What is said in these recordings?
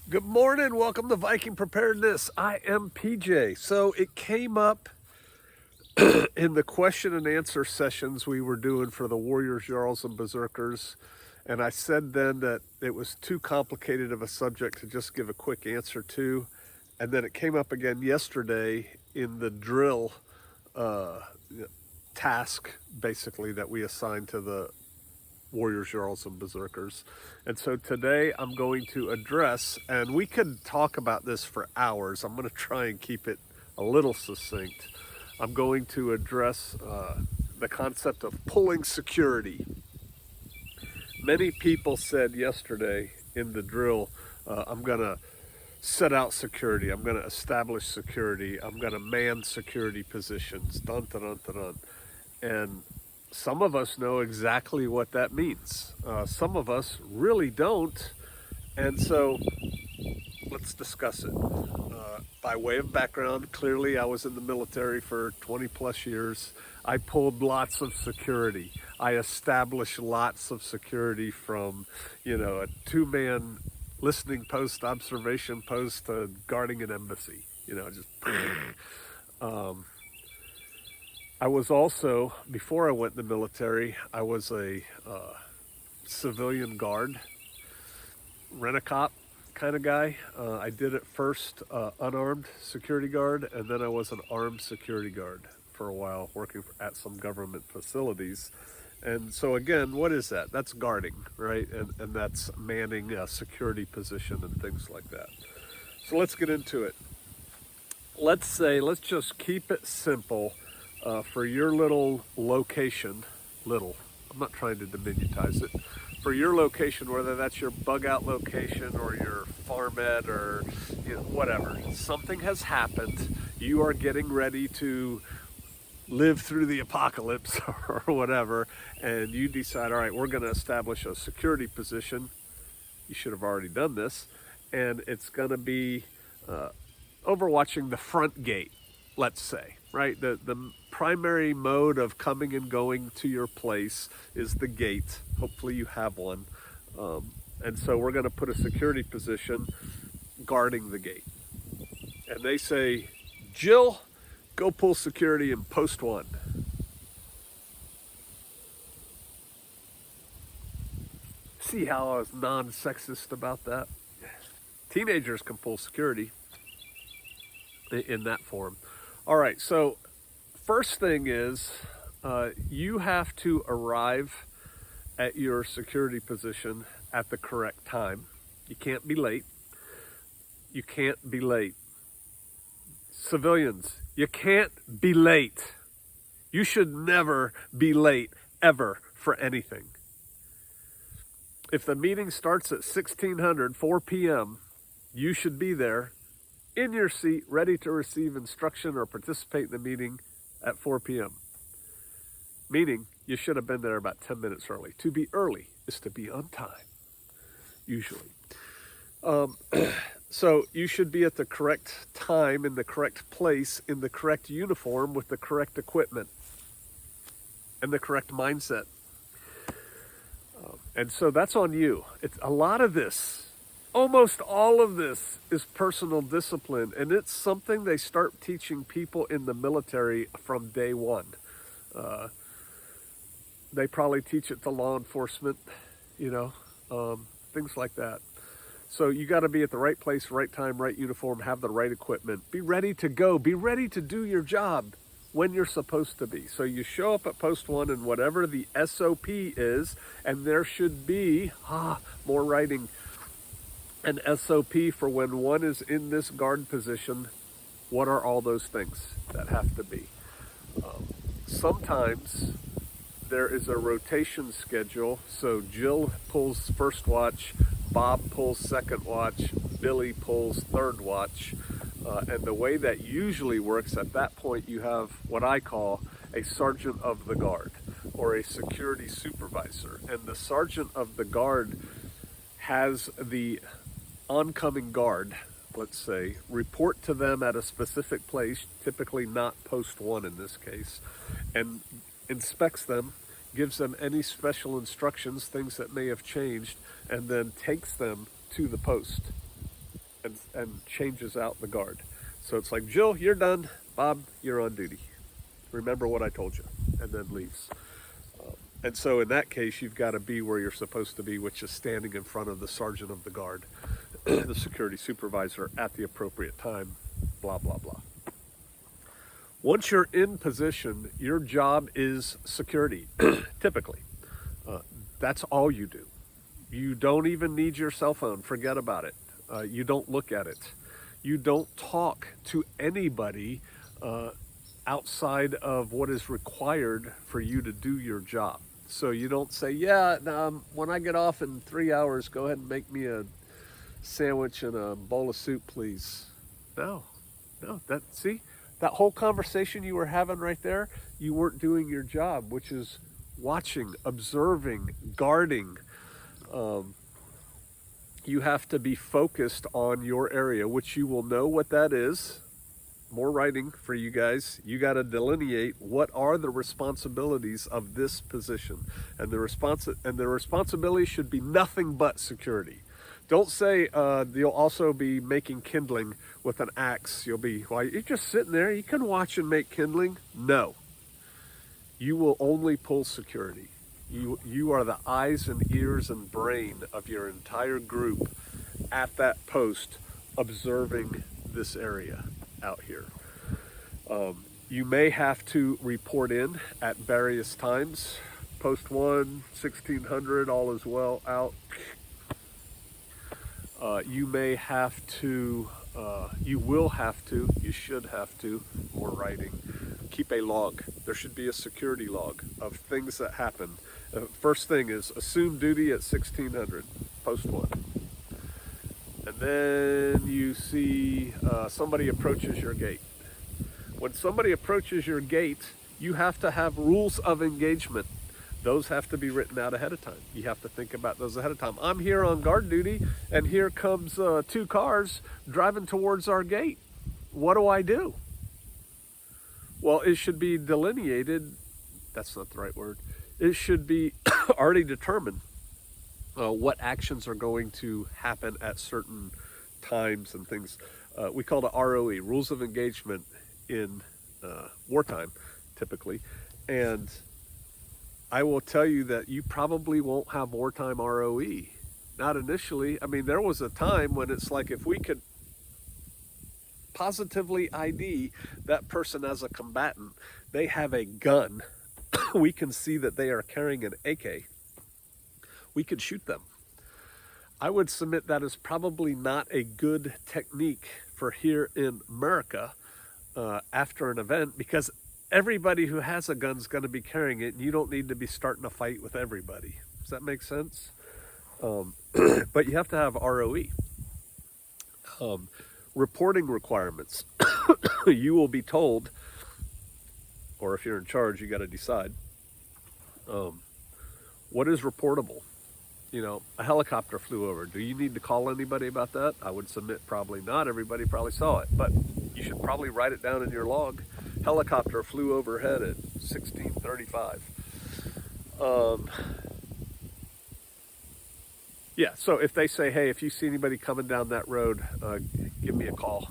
Good morning. Welcome to Viking Preparedness. I am PJ. So it came up in the question and answer sessions we were doing for the Warriors, Jarls, and Berserkers. And I said then that it was too complicated of a subject to just give a quick answer to. And then it came up again yesterday in the drill uh, task, basically, that we assigned to the Warriors, Jarls, and Berserkers. And so today I'm going to address, and we could talk about this for hours. I'm going to try and keep it a little succinct. I'm going to address the concept of pulling security. Many people said yesterday in the drill, I'm going to set out security. I'm going to establish security. I'm going to man security positions. Dun, dun, dun, dun, dun. And some of us know exactly what that means. Some of us really don't. And so let's discuss it. By way of background, clearly I was in the military for 20 plus years. I pulled lots of security. I established lots of security from, a two-man listening post, observation post to guarding an embassy, just I was also, before I went in the military, I was a civilian guard, rent-a-cop kind of guy. I did it first unarmed security guard, and then I was an armed security guard for a while, working at some government facilities. And so again, what is that? That's guarding, right? And that's manning a security position and things like that. So let's get into it. Let's just keep it simple. For your little location, I'm not trying to diminutize it, for your location, whether that's your bug out location or your farm-ed or whatever, something has happened. You are getting ready to live through the apocalypse or whatever, and you decide, all right, we're going to establish a security position. You should have already done this, and it's going to be overwatching the front gate, let's say, right? The primary mode of coming and going to your place is the gate. Hopefully you have one. And so we're going to put a security position guarding the gate. And they say, Jill, go pull security in post one. See how I was non-sexist about that? Teenagers can pull security in that form. All right, so first thing is you have to arrive at your security position at the correct time. You can't be late. You can't be late. Civilians, you can't be late. You should never be late, ever, for anything. If the meeting starts at 4 p.m., you should be there in your seat, ready to receive instruction or participate in the meeting at 4 p.m. Meaning, you should have been there about 10 minutes early. To be early is to be on time, usually. So you should be at the correct time, in the correct place, in the correct uniform, with the correct equipment, and the correct mindset. And so that's on you. It's a lot of this. Almost all of this is personal discipline, and it's something they start teaching people in the military from day one. They probably teach it to law enforcement, things like that. So you got to be at the right place, right time, right uniform, have the right equipment. Be ready to go. Be ready to do your job when you're supposed to be. So you show up at post one and whatever the SOP is, and there should be, more writing, an SOP for when one is in this guard position. What are all those things that have to be? Sometimes there is a rotation schedule. So Jill pulls first watch, Bob pulls second watch, Billy pulls third watch. And the way that usually works, at that point you have what I call a sergeant of the guard or a security supervisor. And the sergeant of the guard has the oncoming guard, let's say, report to them at a specific place, typically not post one in this case, and inspects them, gives them any special instructions, things that may have changed, and then takes them to the post. and changes out the guard. So it's like, Jill, you're done. Bob, you're on duty. Remember what I told you, and then leaves. And so in that case, you've got to be where you're supposed to be, which is standing in front of the sergeant of the guard, the security supervisor at the appropriate time, blah, blah, blah. Once you're in position, your job is security, typically. That's all you do. You don't even need your cell phone. Forget about it. You don't look at it. You don't talk to anybody outside of what is required for you to do your job. So you don't say, yeah, when I get off in 3 hours, go ahead and make me a sandwich and a bowl of soup, please. No, see, that whole conversation you were having right there, you weren't doing your job, which is watching, observing, guarding. You have to be focused on your area, which you will know what that is. More writing for you guys. You got to delineate what are the responsibilities of this position, and the responsibility should be nothing but security. Don't say you'll also be making kindling with an axe. You're just sitting there. You can watch and make kindling. No, you will only pull security. You are the eyes and ears and brain of your entire group at that post, observing this area out here. You may have to report in at various times. Post 1, 1600, all is well, out. You may have to, you will have to, you should have to, more writing, keep a log. There should be a security log of things that happen. First thing is assume duty at 1600, post 1. And then you see somebody approaches your gate. When somebody approaches your gate, you have to have rules of engagement. Those have to be written out ahead of time. You have to think about those ahead of time. I'm here on guard duty, and here comes 2 cars driving towards our gate. What do I do? Well, it should be delineated. That's not the right word. It should be already determined what actions are going to happen at certain times and things. We call it ROE, Rules of Engagement, in wartime, typically. And I will tell you that you probably won't have wartime ROE. Not initially. I mean, there was a time when it's like, if we could positively ID that person as a combatant, they have a gun, we can see that they are carrying an AK, we could shoot them. I would submit that is probably not a good technique for here in America after an event, because everybody who has a gun is going to be carrying it, and you don't need to be starting a fight with everybody. Does that make sense? But you have to have ROE. Reporting requirements. You will be told, or if you're in charge, you got to decide, what is reportable? You know, a helicopter flew over. Do you need to call anybody about that? I would submit probably not. Everybody probably saw it, but you should probably write it down in your log. Helicopter flew overhead at 16:35. Yeah, so if they say, hey, if you see anybody coming down that road, give me a call,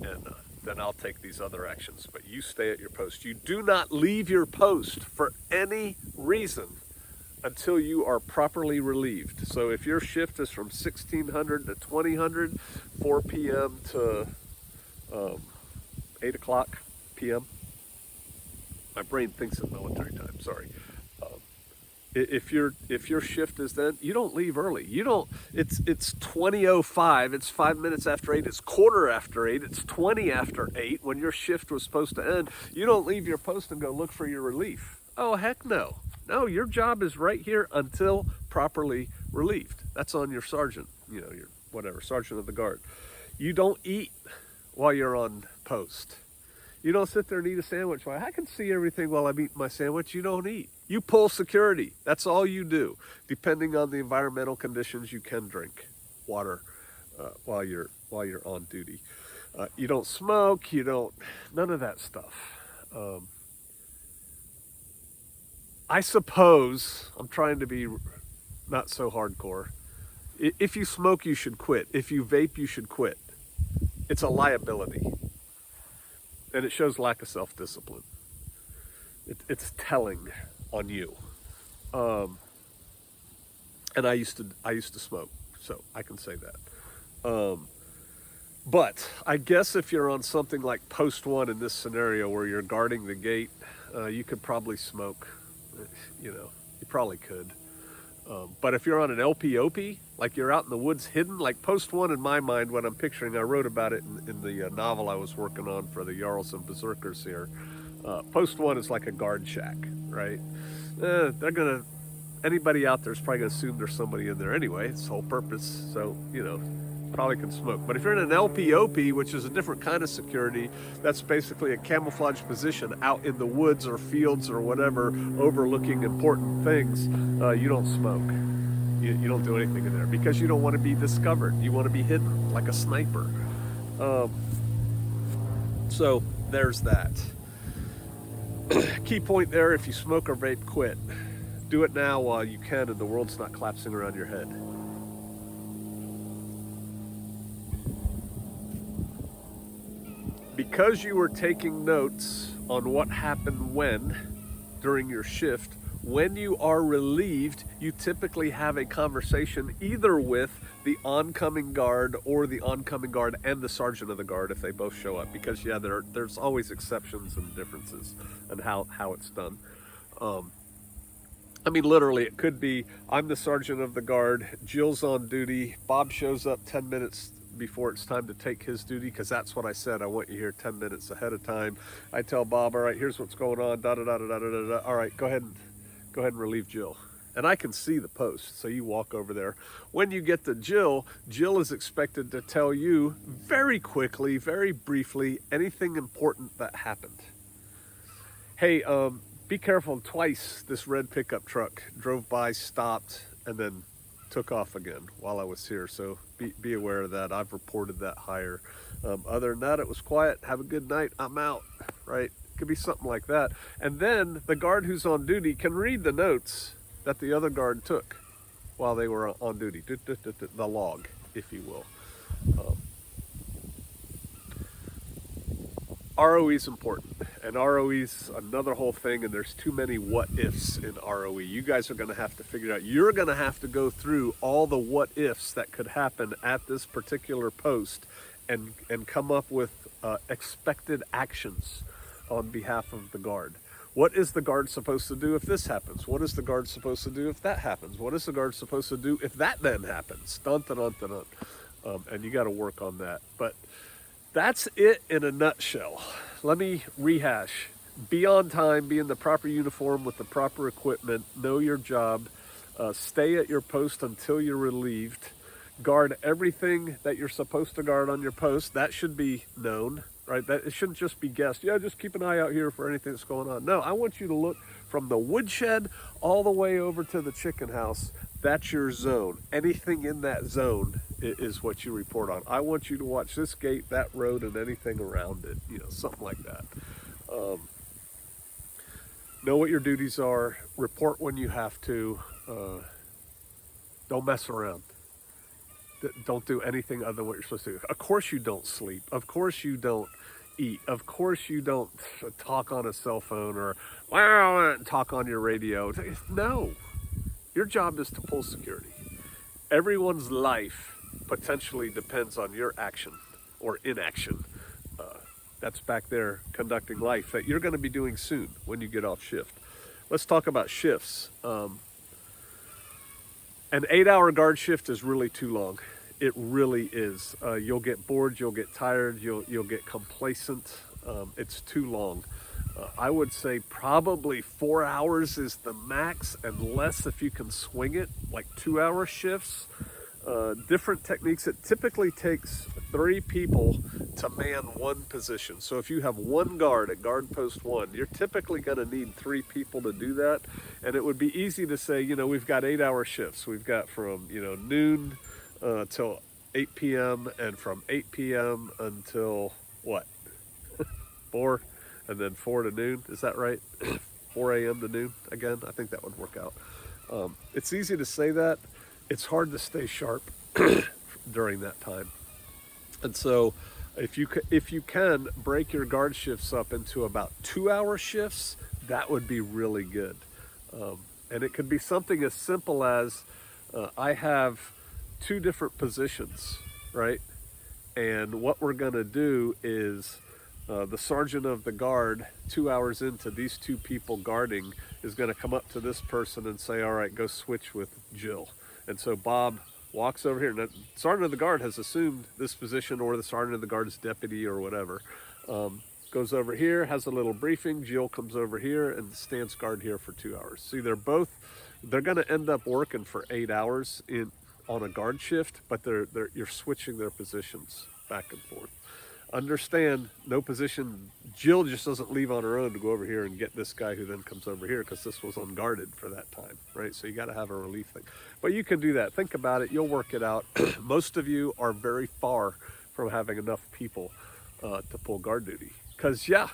and then I'll take these other actions. But you stay at your post. You do not leave your post for any reason until you are properly relieved. So if your shift is from 1600 to 2000, 4 p.m. to 8 o'clock p.m., my brain thinks in military time, sorry. If your shift is then, you don't leave early. You don't. It's 20:05. It's 5 minutes after 8. It's quarter after 8. It's 20 after 8 when your shift was supposed to end. You don't leave your post and go look for your relief. Oh, heck no. No, your job is right here until properly relieved. That's on your sergeant. You know, your whatever, sergeant of the guard. You don't eat while you're on post. You don't sit there and eat a sandwich. Well, I can see everything while I'm eating my sandwich. You don't eat. You pull security. That's all you do. Depending on the environmental conditions, you can drink water while you're on duty. You don't smoke. You don't. None of that stuff. I suppose I'm trying to be not so hardcore. If you smoke, you should quit. If you vape, you should quit. it's a liability. And it shows lack of self-discipline. It's telling on you. And I used to smoke, so I can say that. But I guess if you're on something like post one in this scenario where you're guarding the gate, you could probably smoke. You probably could. But if you're on an LPOP, like you're out in the woods hidden, like post one in my mind, what I'm picturing, I wrote about it in the novel I was working on for the Jarls and Berserkers here. Post one is like a guard shack, right? Anybody out there is probably gonna assume there's somebody in there anyway. It's the whole purpose, so, probably can smoke. But if you're in an LPOP, which is a different kind of security, that's basically a camouflage position out in the woods or fields or whatever, overlooking important things, you don't smoke. You don't do anything in there because you don't want to be discovered. You want to be hidden like a sniper. So there's that. Key point there, if you smoke or vape, quit. Do it now while you can and the world's not collapsing around your head. Because you were taking notes on what happened when, during your shift, when you are relieved, you typically have a conversation either with the oncoming guard or the oncoming guard and the sergeant of the guard if they both show up. Because, yeah, there's always exceptions and differences in how it's done. Literally, it could be, I'm the sergeant of the guard, Jill's on duty, Bob shows up 10 minutes before it's time to take his duty, because that's what I said. I want you here 10 minutes ahead of time. I tell Bob, all right, here's what's going on, da-da-da-da-da-da-da. All right, go ahead and relieve Jill. And I can see the post, so you walk over there. When you get to Jill, Jill is expected to tell you very quickly, very briefly, anything important that happened. Hey, be careful. Twice this red pickup truck drove by, stopped, and then took off again while I was here, so be aware of that. I've reported that higher. Other than that, it was quiet. Have a good night. I'm out, right? It could be something like that. And then the guard who's on duty can read the notes that the other guard took while they were on duty, the log, if you will. ROE is important, and ROE is another whole thing, and there's too many what-ifs in ROE. You guys are going to have to figure it out. You're going to have to go through all the what-ifs that could happen at this particular post and come up with expected actions on behalf of the guard. What is the guard supposed to do if this happens? What is the guard supposed to do if that happens? What is the guard supposed to do if that then happens? Dun, dun, dun, dun, dun. And you got to work on that. But that's it in a nutshell. Let me rehash. Be on time, be in the proper uniform with the proper equipment, know your job, stay at your post until you're relieved, guard everything that you're supposed to guard on your post. That should be known, right? That it shouldn't just be guessed. Yeah, just keep an eye out here for anything that's going on. No, I want you to look from the woodshed all the way over to the chicken house. That's your zone. Anything in that zone is what you report on. I want you to watch this gate, that road, and anything around it, something like that. Know what your duties are, report when you have to, don't mess around. Don't do anything other than what you're supposed to do. Of course you don't sleep. Of course you don't eat. Of course you don't talk on a cell phone or talk on your radio. No. Your job is to pull security. Everyone's life potentially depends on your action or inaction. That's back there conducting life that you're going to be doing soon when you get off shift. Let's talk about shifts. An 8-hour guard shift is really too long. It really is. You'll get bored, you'll get tired, you'll get complacent. It's too long. I would say probably 4 hours is the max, and less if you can swing it, like 2-hour shifts. Different techniques. It typically takes 3 people to man one position. So if you have one guard at guard post 1, you're typically going to need 3 people to do that. And it would be easy to say, we've got 8-hour shifts. We've got from, noon till 8 p.m. and from 8 p.m. until what? 4, and then 4 to noon. Is that right? 4 a.m. to noon again. I think that would work out. It's easy to say that. It's hard to stay sharp during that time. And so If you can break your guard shifts up into about 2-hour shifts, that would be really good. And it could be something as simple as I have 2 different positions, right? And what we're going to do is the sergeant of the guard, 2 hours into these 2 people guarding, is going to come up to this person and say, all right, go switch with Jill. And so Bob walks over here. Now, the sergeant of the guard has assumed this position, or the sergeant of the guard's deputy or whatever. Goes over here, has a little briefing. Jill comes over here and stands guard here for 2 hours. See, they're going to end up working for 8 hours on a guard shift, but you're switching their positions back and forth. Understand, no position. Jill just doesn't leave on her own to go over here and get this guy who then comes over here, because this was unguarded for that time, right? So you got to have a relief thing. But you can do that. Think about it. You'll work it out. Most of you are very far from having enough people to pull guard duty. Because, yeah,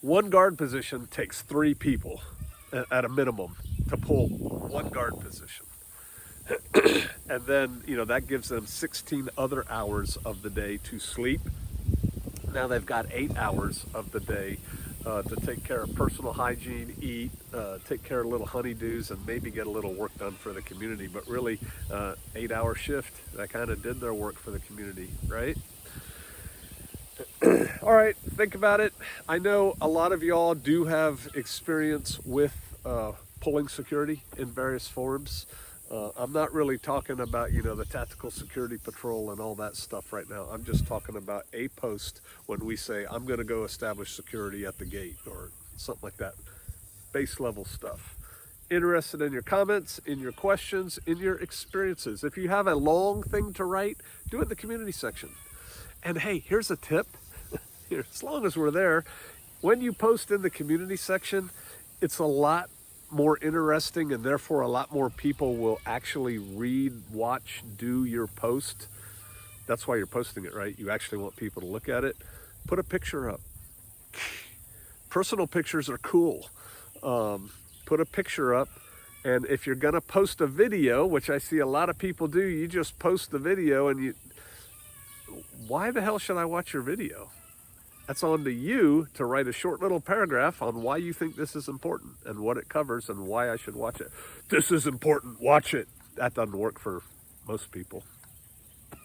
one guard position takes 3 people at a minimum to pull one guard position. And then, that gives them 16 other hours of the day to sleep. Now they've got 8 hours of the day to take care of personal hygiene, eat, take care of little honeydews, and maybe get a little work done for the community. But really, 8-hour shift, that kind of did their work for the community, right? All right, think about it. I know a lot of y'all do have experience with pulling security in various forms. I'm not really talking about, the tactical security patrol and all that stuff right now. I'm just talking about a post when we say, I'm going to go establish security at the gate or something like that. Base level stuff. Interested in your comments, in your questions, in your experiences. If you have a long thing to write, do it in the community section. And hey, here's a tip. As long as we're there, when you post in the community section, it's a lot more interesting, and therefore a lot more people will actually read, watch, do your post. That's why you're posting it, right? You actually want people to look at it. Put a picture up. Personal pictures are cool. Put a picture up, and if you're gonna post a video, which I see a lot of people do, you just post the video, and why the hell should I watch your video? That's on to you to write a short little paragraph on why you think this is important and what it covers and why I should watch it. This is important, watch it. That doesn't work for most people.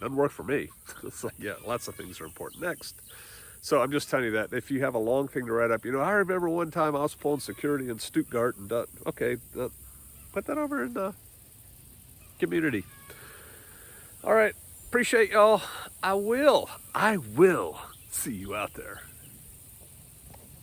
Doesn't work for me. It's like, yeah, lots of things are important. Next. So I'm just telling you that if you have a long thing to write up, I remember one time I was pulling security in Stuttgart, and okay, put that over in the community. All right, appreciate y'all. I will see you out there.